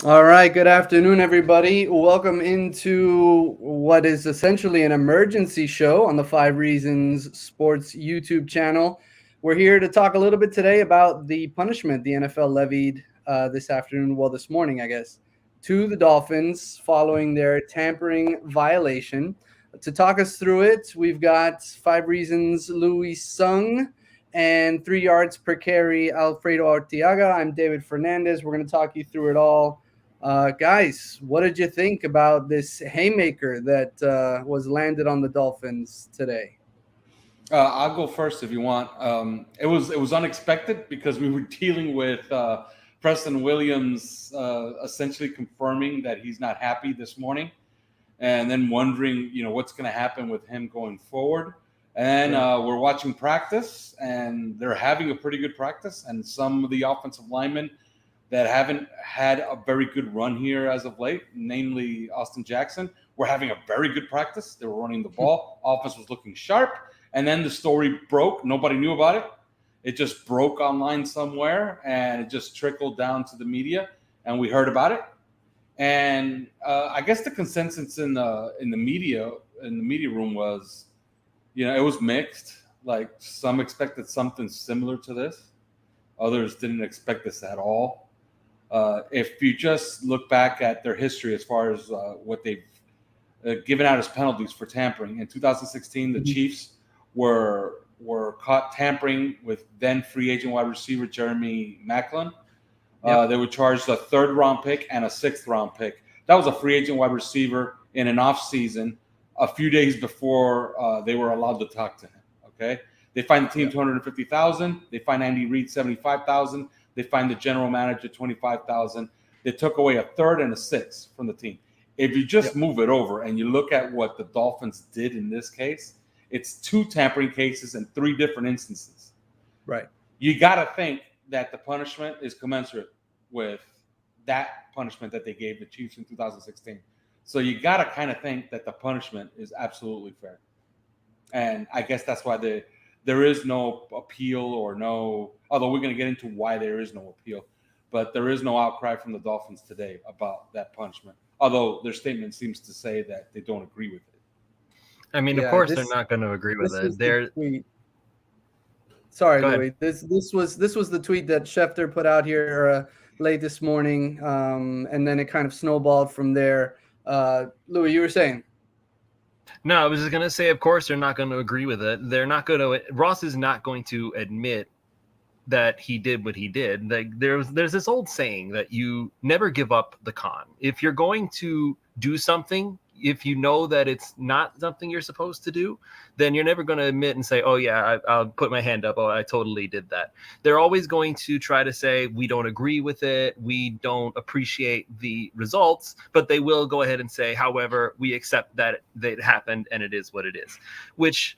All right, good afternoon, everybody. Welcome into what is essentially an emergency show on the Five Reasons Sports YouTube channel. We're here to talk a little bit today about the punishment the NFL levied this afternoon, well, this morning, I guess, to the Dolphins following their tampering violation. To talk us through it, we've got Five Reasons Louis Sung and 3 yards per carry Alfredo Arteaga. I'm David Fernandez. We're going to talk you through it all. Guys, what did you think about this haymaker that was landed on the Dolphins today? I'll go first if you want. It was unexpected because we were dealing with Preston Williams essentially confirming that he's not happy this morning, and then wondering, what's going to happen with him going forward. And we're watching practice, and they're having a pretty good practice. And some of the offensive linemen that haven't had a very good run here as of late, namely Austin Jackson, were having a very good practice. They were running the ball. Offense was looking sharp. And then the story broke. Nobody knew about it. It just broke online somewhere, and it just trickled down to the media, and we heard about it. And I guess the consensus in the media room was, it was mixed. Like, some expected something similar to this, others didn't expect this at all. If you just look back at their history as far as what they've given out as penalties for tampering in 2016, the Chiefs were caught tampering with then free agent wide receiver Jeremy Maclin. They were charged a third-round pick and a sixth-round pick. That was a free agent wide receiver in an off-season a few days before they were allowed to talk to him. Okay, they fined the team $250,000. They fined Andy Reid $75,000. They fined the general manager $25,000. They took away a third and a sixth from the team. If you just move it over and you look at what the Dolphins did in this case, it's 2 tampering cases in 3 different instances. Right. You got to think that the punishment is commensurate with that punishment that they gave the Chiefs in 2016. So you got to kind of think that the punishment is absolutely fair. And I guess that's why there is no appeal or no, although we're going to get into why there is no appeal, but there is no outcry from the Dolphins today about that punishment, although their statement seems to say that they don't agree with it. I mean, of course, they're not going to agree with it. They're sorry, Louis. This was the tweet that Schefter put out here late this morning, and then it kind of snowballed from there. Louis, you were saying? No, I was just going to say, of course, they're not going to agree with it. They're not going to. Ross is not going to admit that he did what he did. Like, there's this old saying that you never give up the con. If you're going to do something, if you know that it's not something you're supposed to do, then you're never going to admit and say, oh, yeah, I'll put my hand up. Oh, I totally did that. They're always going to try to say, we don't agree with it. We don't appreciate the results, but they will go ahead and say, however, we accept that it happened and it is what it is, which,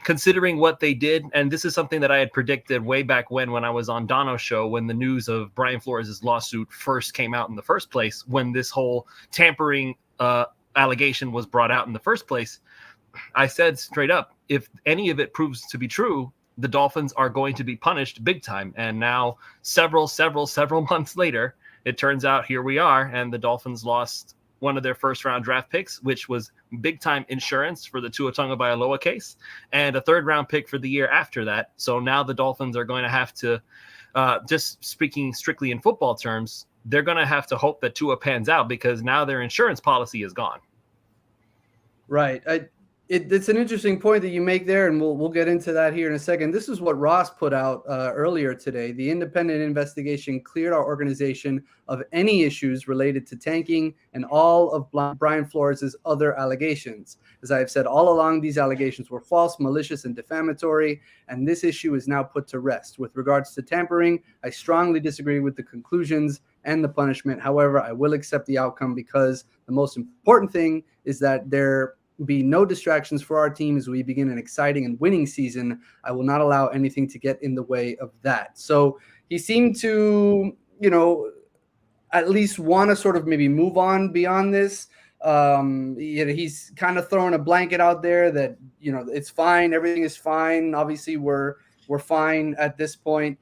considering what they did, and this is something that I had predicted way back when I was on Dono's show, when the news of Brian Flores' lawsuit first came out in the first place, when this whole tampering allegation was brought out in the first place, I said straight up, if any of it proves to be true, the Dolphins are going to be punished big time. And now several months later, it turns out here we are, and the Dolphins lost one of their first round draft picks, which was big time insurance for the Tua Tagovailoa case, and a third round pick for the year after that. So now the Dolphins are going to have to, just speaking strictly in football terms, they're going to have to hope that Tua pans out, because now their insurance policy is gone. Right. It's an interesting point that you make there, and we'll get into that here in a second. This is what Ross put out earlier today. The independent investigation cleared our organization of any issues related to tanking and all of Brian Flores' other allegations. As I have said all along, these allegations were false, malicious, and defamatory, and this issue is now put to rest. With regards to tampering, I strongly disagree with the conclusions and the punishment. However, I will accept the outcome, because the most important thing is that there be no distractions for our team as we begin an exciting and winning season. I will not allow anything to get in the way of that. So he seemed to, at least want to sort of maybe move on beyond this. He's kind of throwing a blanket out there that, it's fine. Everything is fine. Obviously, we're fine at this point.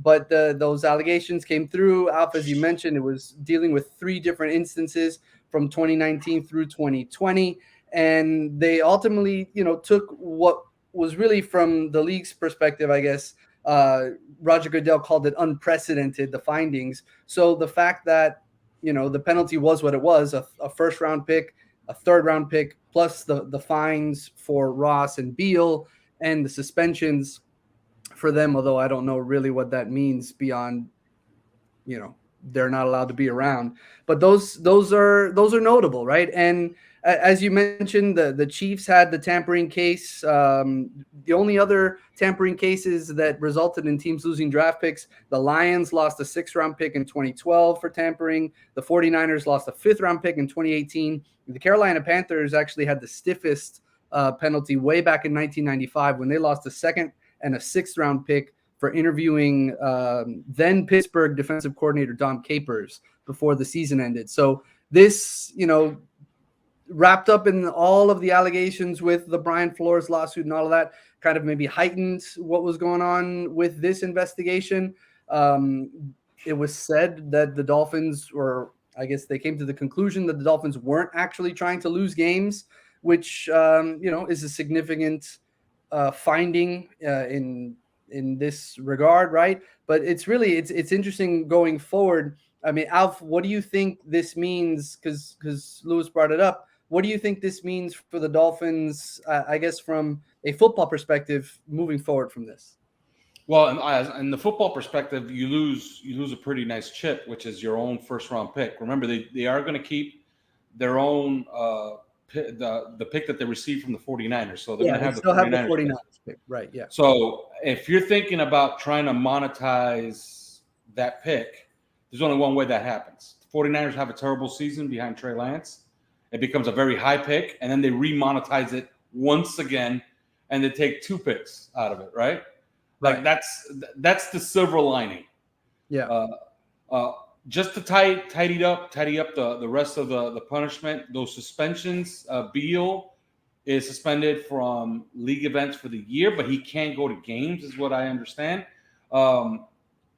But those allegations came through. Alf, as you mentioned, it was dealing with 3 different instances from 2019 through 2020. And they ultimately, took what was really from the league's perspective, I guess. Roger Goodell called it unprecedented, the findings. So the fact that, the penalty was what it was, a first round pick, a third round pick, plus the fines for Ross and Beal and the suspensions for them, although I don't know really what that means beyond, they're not allowed to be around. But those are notable, right? And as you mentioned, the Chiefs had the tampering case. The only other tampering cases that resulted in teams losing draft picks, the Lions lost a 6th-round pick in 2012 for tampering. The 49ers lost a 5th-round pick in 2018. The Carolina Panthers actually had the stiffest penalty way back in 1995 when they lost a 2nd and a 6th-round pick for interviewing then Pittsburgh defensive coordinator Dom Capers before the season ended. So this, wrapped up in all of the allegations with the Brian Flores lawsuit and all of that, kind of maybe heightened what was going on with this investigation. It was said that the Dolphins, or I guess they came to the conclusion that the Dolphins weren't actually trying to lose games, which, is a significant finding in this regard, right? But it's interesting going forward. I mean, Alf, what do you think this means? Because Lewis brought it up. What do you think this means for the Dolphins, I guess, from a football perspective, moving forward from this? Well, in the football perspective, you lose a pretty nice chip, which is your own 1st-round pick. Remember, they are going to keep their own the pick that they received from the 49ers. So they're going to have the 49ers pick. Right, yeah. So if you're thinking about trying to monetize that pick, there's only one way that happens. The 49ers have a terrible season behind Trey Lance. It becomes a very high pick, and then they remonetize it once again, and they take 2 picks out of it, right? Like that's the silver lining. Yeah. Just to tidy up the rest of the punishment, those suspensions. Beal is suspended from league events for the year, but he can't go to games, is what I understand.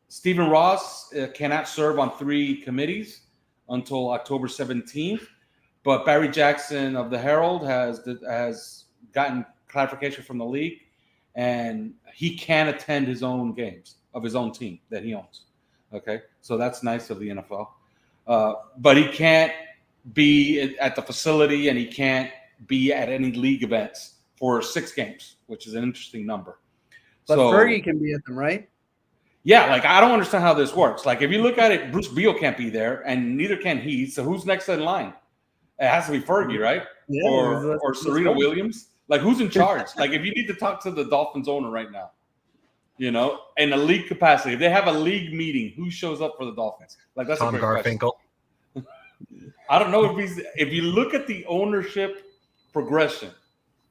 Stephen Ross cannot serve on 3 committees until October 17th. But Barry Jackson of the Herald has gotten clarification from the league, and he can attend his own games of his own team that he owns. Okay, so that's nice of the NFL. But he can't be at the facility, and he can't be at any league events for 6 games, which is an interesting number. But Fergie can be at them, right? Yeah, like I don't understand how this works. Like if you look at it, Bruce Beal can't be there, and neither can he. So who's next in line? It has to be Fergie, right? Yeah, or Serena Williams. Like who's in charge? Like if you need to talk to the Dolphins owner right now, in a league capacity, if they have a league meeting, who shows up for the Dolphins? Like that's Tom a great Garfinkel. Question. I don't know if you look at the ownership progression.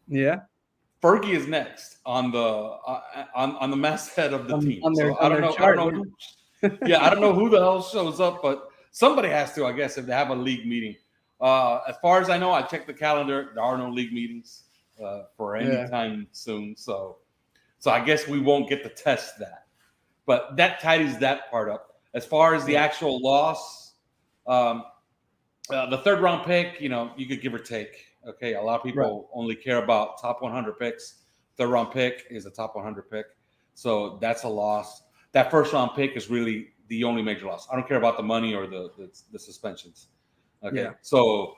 Yeah. Fergie is next on the masthead of the team. I don't know. I don't know who the hell shows up, but somebody has to, I guess, if they have a league meeting. As far as I know, I checked the calendar. There are no league meetings for any time soon. So I guess we won't get to test that. But that tidies that part up. As far as the actual loss, the 3rd-round pick, you could give or take. Okay, a lot of people only care about top 100 picks. 3rd-round pick is a top 100 pick. So that's a loss. That 1st-round pick is really the only major loss. I don't care about the money or the suspensions. Okay, so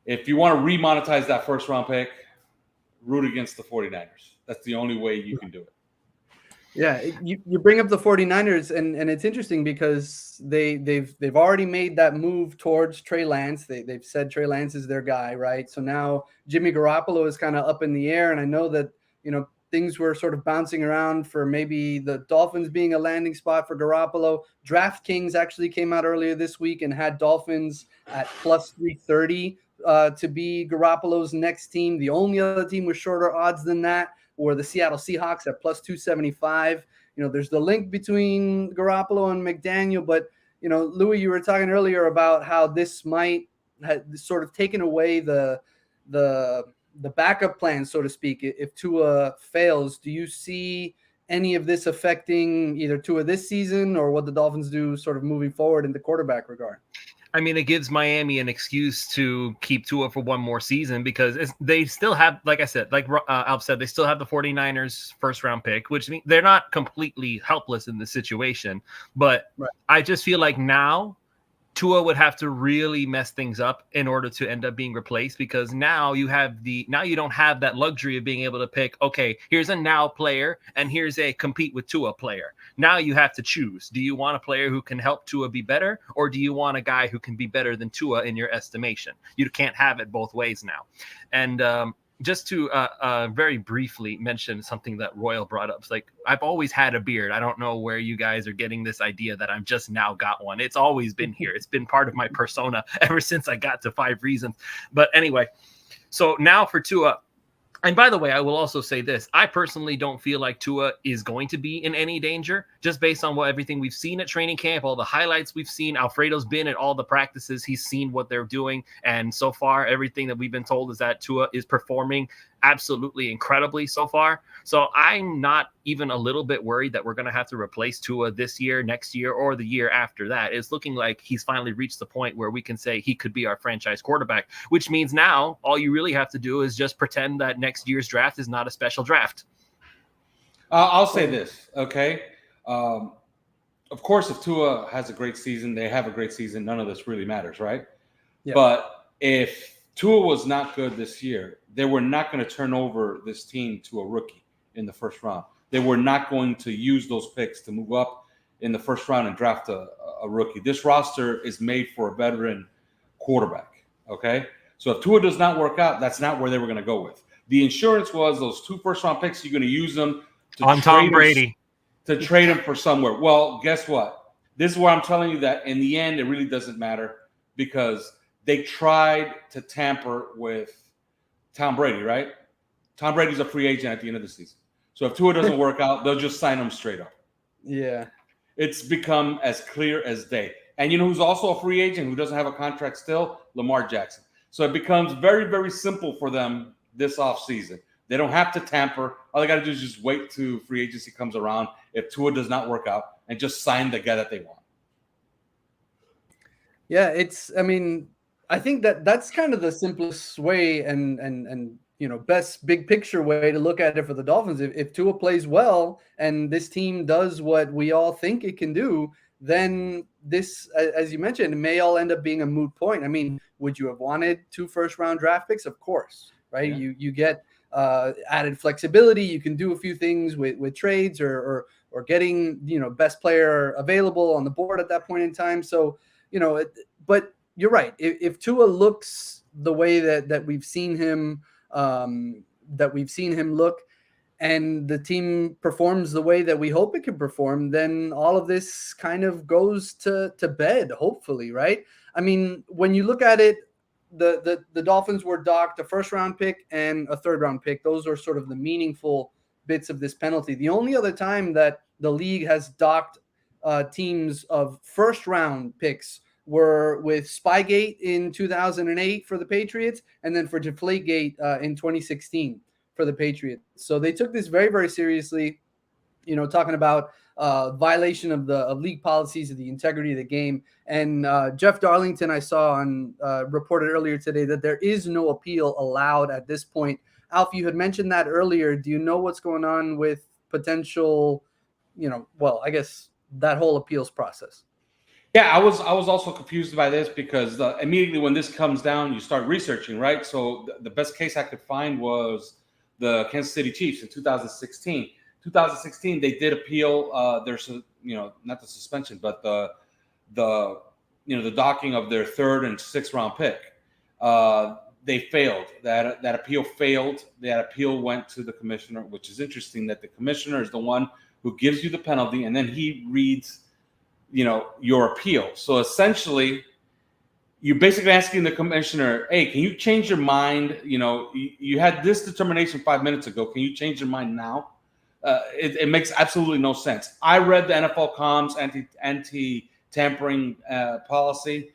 if you want to remonetize that 1st-round pick, root against the 49ers. That's the only way you can do it. Yeah, you bring up the 49ers, and it's interesting because they've already made that move towards Trey Lance. They've said Trey Lance is their guy, right? So now Jimmy Garoppolo is kind of up in the air, and I know that things were sort of bouncing around for maybe the Dolphins being a landing spot for Garoppolo. DraftKings actually came out earlier this week and had Dolphins at plus 330 to be Garoppolo's next team. The only other team with shorter odds than that were the Seattle Seahawks at plus 275. There's the link between Garoppolo and McDaniel, but Louis, you were talking earlier about how this might have sort of taken away the backup plan, so to speak. If Tua fails, do you see any of this affecting either Tua this season or what the Dolphins do sort of moving forward in the quarterback regard? I mean, it gives Miami an excuse to keep Tua for one more season because they still have, like I said, like Alf said, they still have the 49ers first round pick, which means they're not completely helpless in this situation. But right. I just feel like now Tua would have to really mess things up in order to end up being replaced, because now you don't have that luxury of being able to pick, okay, here's a now player and here's a compete with Tua player. Now you have to choose. Do you want a player who can help Tua be better, or do you want a guy who can be better than Tua in your estimation? You can't have it both ways now. And just to very briefly mention something that Royal brought up. It's like, I've always had a beard. I don't know where you guys are getting this idea that I'm just now got one. It's always been here. It's been part of my persona ever since I got to 5 Reasons. But anyway, so now for Tua. And by the way, I will also say this. I personally don't feel like Tua is going to be in any danger, just based on everything we've seen at training camp, all the highlights we've seen. Alfredo's been at all the practices. He's seen what they're doing. And so far, everything that we've been told is that Tua is performing absolutely incredibly so far. So I'm not even a little bit worried that we're going to have to replace Tua this year, next year, or the year after that. It's looking like he's finally reached the point where we can say he could be our franchise quarterback, which means now all you really have to do is just pretend that next year's draft is not a special draft. I'll say this, okay? Of course, if Tua has a great season, they have a great season, none of this really matters, right? Yeah. But if Tua was not good this year, they were not going to turn over this team to a rookie in the first round. They were not going to use those picks to move up in the first round and draft a rookie. This roster is made for a veteran quarterback, okay? So if Tua does not work out, that's not where they were going to go with. The insurance was those 2 first-round picks, you're going to use them to on Tom Brady. To trade him for somewhere. Well, guess what? This is where I'm telling you that in the end, it really doesn't matter, because they tried to tamper with Tom Brady, right? Tom Brady's a free agent at the end of the season. So if Tua doesn't work out, they'll just sign him straight up. Yeah. It's become as clear as day. And you know who's also a free agent who doesn't have a contract still? Lamar Jackson. So it becomes very, very simple for them this offseason. They don't have to tamper. All they got to do is just wait till free agency comes around if Tua does not work out and just sign the guy that they want. Yeah, I think that's kind of the simplest way and best big picture way to look at it for the Dolphins. If Tua plays well and this team does what we all think it can do, then this, as you mentioned, it may all end up being a moot point. I mean, would you have wanted 2 first-round draft picks? Of course, right? Yeah. You get added flexibility. You can do a few things with trades or getting best player available on the board at that point in time. So but you're right. If Tua looks the way that we've seen him look, and the team performs the way that we hope it can perform, then all of this kind of goes to bed, hopefully, right? I mean, when you look at it, the Dolphins were docked a first-round pick and a third-round pick. Those are sort of the meaningful bits of this penalty. The only other time that the league has docked teams of first-round picks were with Spygate in 2008 for the Patriots, and then for Deflategate in 2016 for the Patriots. So they took this very, very seriously, talking about violation of league policies, of the integrity of the game. And Jeff Darlington, I saw on reported earlier today that there is no appeal allowed at this point. Alf, you had mentioned that earlier. Do you know what's going on with potential, I guess that whole appeals process? Yeah, I was also confused by this because immediately when this comes down, you start researching, right? So the best case I could find was the Kansas City Chiefs in 2016. 2016, they did appeal their, not the suspension, but the docking of their 3rd and 6th round pick. They failed. That appeal failed. That appeal went to the commissioner, which is interesting that the commissioner is the one who gives you the penalty, and then he reads your appeal. So essentially, you're basically asking the commissioner, hey, can you change your mind? You had this determination 5 minutes ago. Can you change your mind now? It makes absolutely no sense. I read the NFL.com's anti-tampering policy.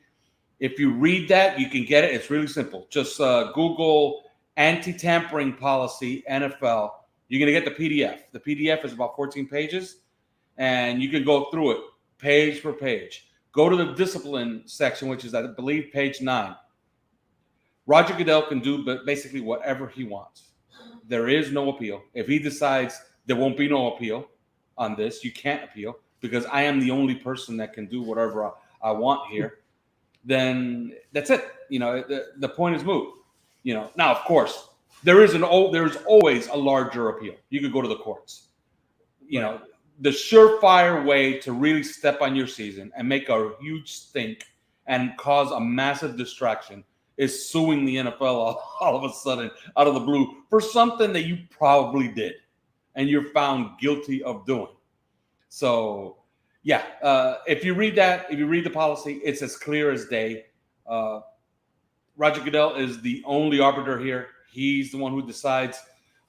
If you read that, you can get it. It's really simple. Just Google anti-tampering policy NFL, You're going to get the PDF. The PDF is about 14 pages, and you can go through it page per page. Go to the discipline section, which is, I believe, page 9. Roger Goodell can do basically whatever he wants. There is no appeal. If he decides there won't be no appeal on this, you can't appeal because I am the only person that can do whatever I want here, then that's it. The point is moot. Now, of course, there's always a larger appeal. You could go to the courts. The surefire way to really step on your season and make a huge stink and cause a massive distraction is suing the NFL all of a sudden out of the blue for something that you probably did and you're found guilty of doing. So, yeah, if you read the policy, it's as clear as day. Roger Goodell is the only arbiter here. He's the one who decides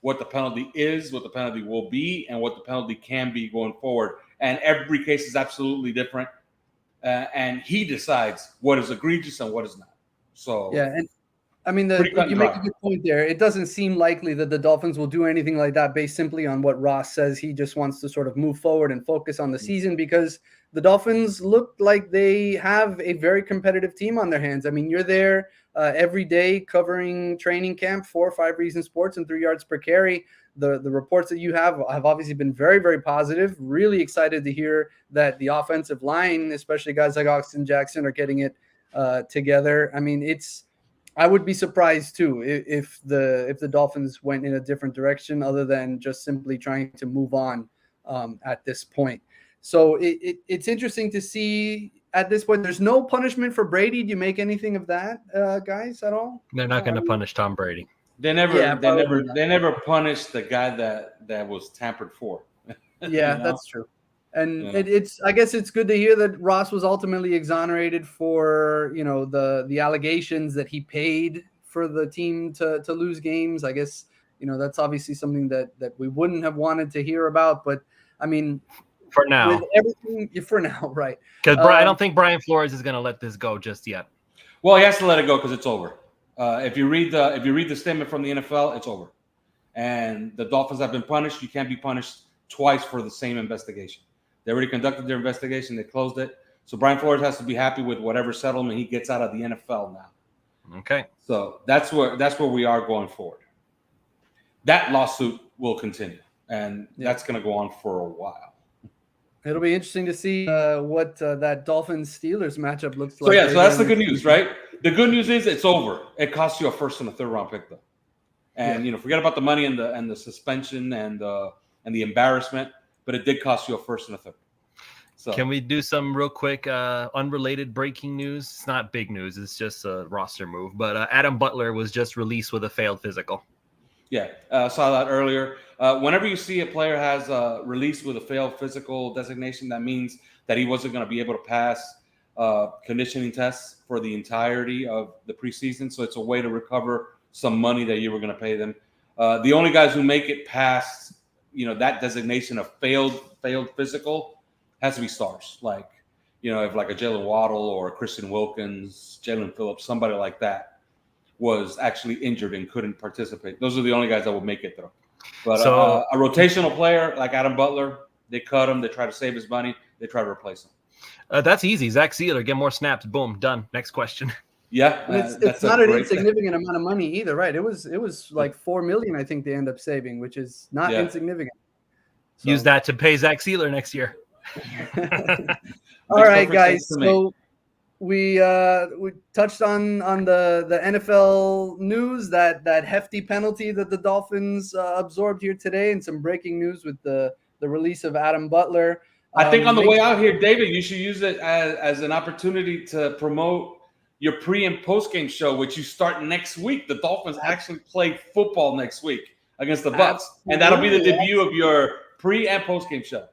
what the penalty is, what the penalty will be, and what the penalty can be going forward. And every case is absolutely different. And he decides what is egregious and what is not. So yeah, and I mean, you make a good point there. It doesn't seem likely that the Dolphins will do anything like that based simply on what Ross says. He just wants to sort of move forward and focus on the season because the Dolphins look like they have a very competitive team on their hands. I mean, you're there every day covering training camp, 4 or 5 Reason Sports and 3 yards per carry. The reports that you have obviously been very, very positive. Really excited to hear that the offensive line, especially guys like Austin Jackson, are getting it together. I mean, I would be surprised too if the Dolphins went in a different direction other than just simply trying to move on at this point. So it's interesting to see at this point. There's no punishment for Brady. Do you make anything of that, guys, at all? They're not going to punish Tom Brady. They never punished the guy that was tampered for. Yeah, that's true. And I guess it's good to hear that Ross was ultimately exonerated for, the allegations that he paid for the team to lose games. I guess, that's obviously something that we wouldn't have wanted to hear about. But I mean, for now, with everything for now, right? Because I don't think Brian Flores is going to let this go just yet. Well, he has to let it go because it's over. If you read the statement from the NFL, it's over. And the Dolphins have been punished. You can't be punished twice for the same investigation. They already conducted their investigation. They closed it. So Brian Flores has to be happy with whatever settlement he gets out of the NFL now. Okay. So that's where we are going forward. That lawsuit will continue, and that's going to go on for a while. It'll be interesting to see what that Dolphins-Steelers matchup looks like. So that's the good news, right? The good news is it's over. It costs you a first and a third round pick, though. And forget about the money and the suspension and the embarrassment. But it did cost you a first and a third. So can we do some real quick unrelated breaking news? It's not big news. It's just a roster move. But Adam Butler was just released with a failed physical. Yeah, saw that earlier. Whenever you see a player has released with a failed physical designation, that means that he wasn't going to be able to pass conditioning tests for the entirety of the preseason. So it's a way to recover some money that you were going to pay them. The only guys who make it past that designation of failed physical has to be stars. Like, if like a Jalen Waddle or a Christian Wilkins, Jalen Phillips, somebody like that was actually injured and couldn't participate. Those are the only guys that will make it through. But a rotational player like Adam Butler, they cut him. They try to save his money. They try to replace him. That's easy. Zach Sealer, get more snaps. Boom, done. Next question. Yeah, it's not an insignificant amount of money either, right? It was like $4 million, I think they end up saving, which is not insignificant. So. Use that to pay Zach Sealer next year. All right, guys. So we touched on the NFL news, that hefty penalty that the Dolphins absorbed here today, and some breaking news with the release of Adam Butler. I think on the way out here, David, you should use it as an opportunity to promote your pre- and post-game show, which you start next week. The Dolphins actually play football next week against the Bucks, and that'll be the debut of your pre- and post-game show.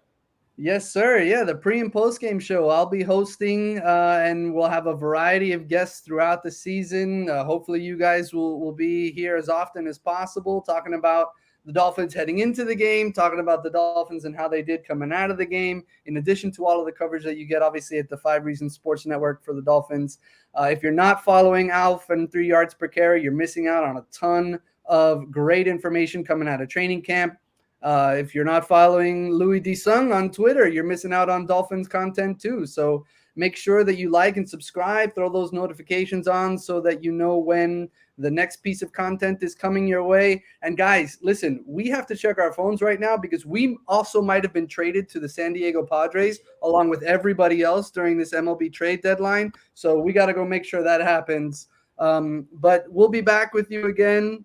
Yes, sir. Yeah, the pre- and post-game show I'll be hosting, and we'll have a variety of guests throughout the season. Hopefully you guys will be here as often as possible, talking about the Dolphins heading into the game, talking about the Dolphins and how they did coming out of the game, in addition to all of the coverage that you get, obviously, at the 5 Reason Sports Network for the Dolphins. If you're not following Alf and 3 yards per carry, you're missing out on a ton of great information coming out of training camp. If you're not following Louis D. Sung on Twitter, you're missing out on Dolphins content too. So make sure that you like and subscribe, throw those notifications on so that you know when the next piece of content is coming your way. And guys, listen, we have to check our phones right now because we also might have been traded to the San Diego Padres along with everybody else during this MLB trade deadline. So we got to go make sure that happens. But we'll be back with you again,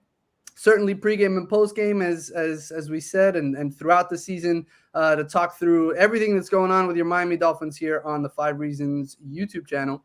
certainly pregame and postgame, as we said, and throughout the season to talk through everything that's going on with your Miami Dolphins here on the 5 Reasons YouTube channel.